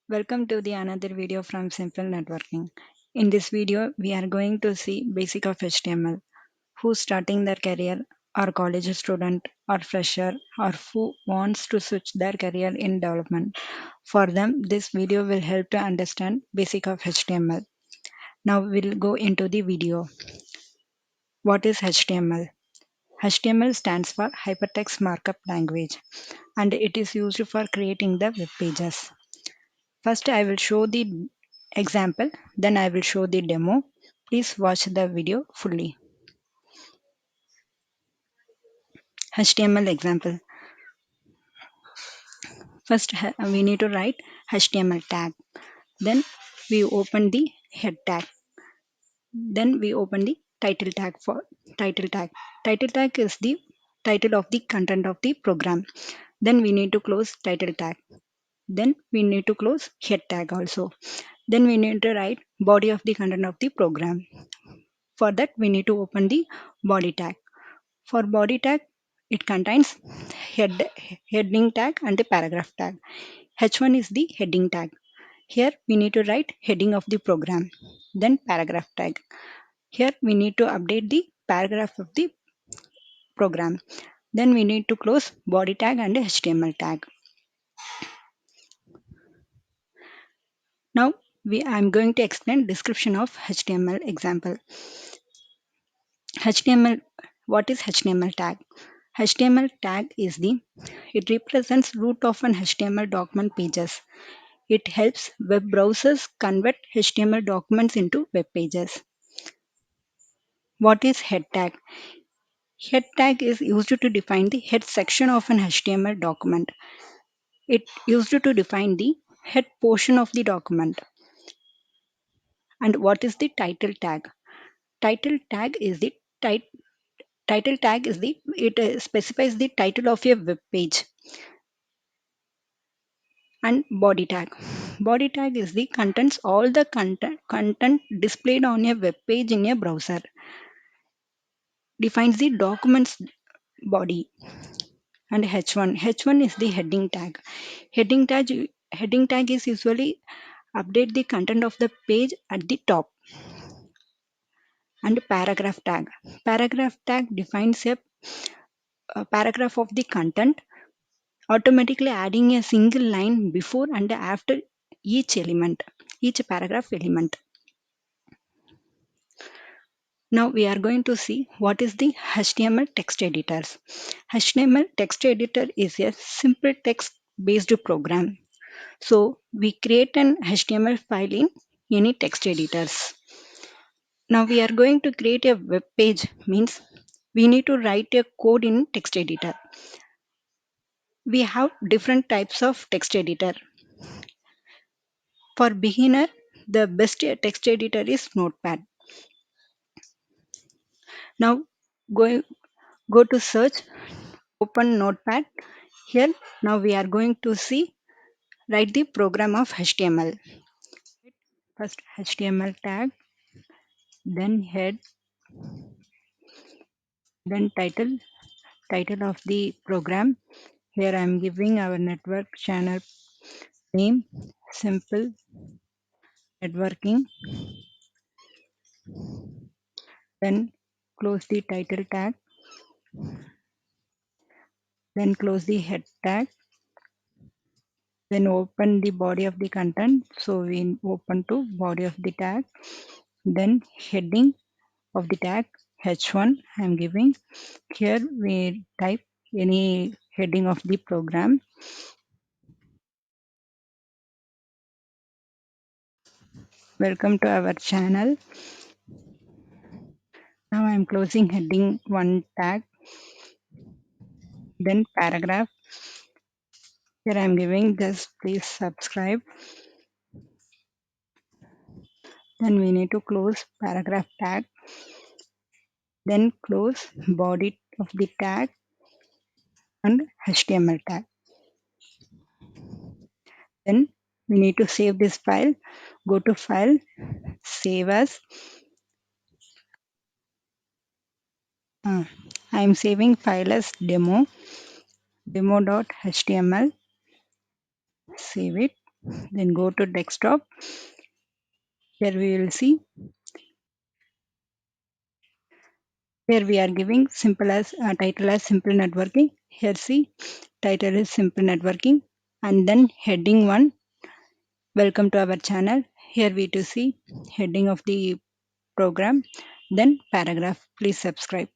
Welcome to the another video from Simple Networking. In this video, we are going to see basic of HTML. Who's starting their career, or college student, or fresher, or who wants to switch their career in development. For them, this video will help to understand basic of HTML. Now we'll go into the video. What is HTML? HTML stands for HyperText Markup Language, and it is used for creating the web pages. First, I will show the example, then I will show the demo. Please watch the video fully. HTML example. First, we need to write HTML tag. Then we open the head tag. Then we open the title tag for title tag. Title tag is the title of the content of the program. Then we need to close title tag. Then we need to close head tag also. Then we need to write body of the content of the program. For that, we need to open the body tag. For body tag, it contains heading tag and the paragraph tag. H1 is the heading tag. Here we need to write heading of the program. Then paragraph tag. Here we need to update the paragraph of the program. Then we need to close body tag and HTML tag. Now I'm going to explain description of HTML example. HTML, what is HTML tag? HTML tag is it represents root of an HTML document pages. It helps web browsers convert HTML documents into web pages. What is head tag? Head tag is used to define the head section of an HTML document. It used to define the head portion of the document. And what is the title tag? Title tag is the title tag is the it specifies the title of a web page. And body tag. Body tag is the contents all the content displayed on a web page in a browser. Defines the document's body. And H1 is the heading tag. Heading tag is usually update the content of the page at the top. And paragraph tag defines a paragraph of the content, automatically adding a single line before and after each paragraph element. Now we are going to see what is the HTML text editors. HTML text editor is a simple text based program. So we create an HTML file in any text editors. Now we are going to create a web page, means we need to write a code in text editor. We have different types of text editor. For beginner, the best text editor is Notepad. Now go to search, open Notepad. Here now we are going to see write the program of HTML. First HTML tag, then head, then title of the program. Here I am giving our network channel name, simple networking. Then close the title tag, then close the head tag, then open the body of the content. So we open to body of the tag, then heading of the tag H1 I am giving. Here we type any heading of the program. Welcome to our channel. Now I am closing heading 1 tag, then paragraph. Here I am giving just please subscribe. Then we need to close paragraph tag, then close body of the tag and HTML tag. Then we need to save this file. Go to file, save as. I am saving file as demo.html. Save it, then go to desktop. Here we will see, here we are giving simple as title as simple networking. Here see, title is simple networking, and then heading 1, welcome to our channel. Here we to see heading of the program, then paragraph, please subscribe.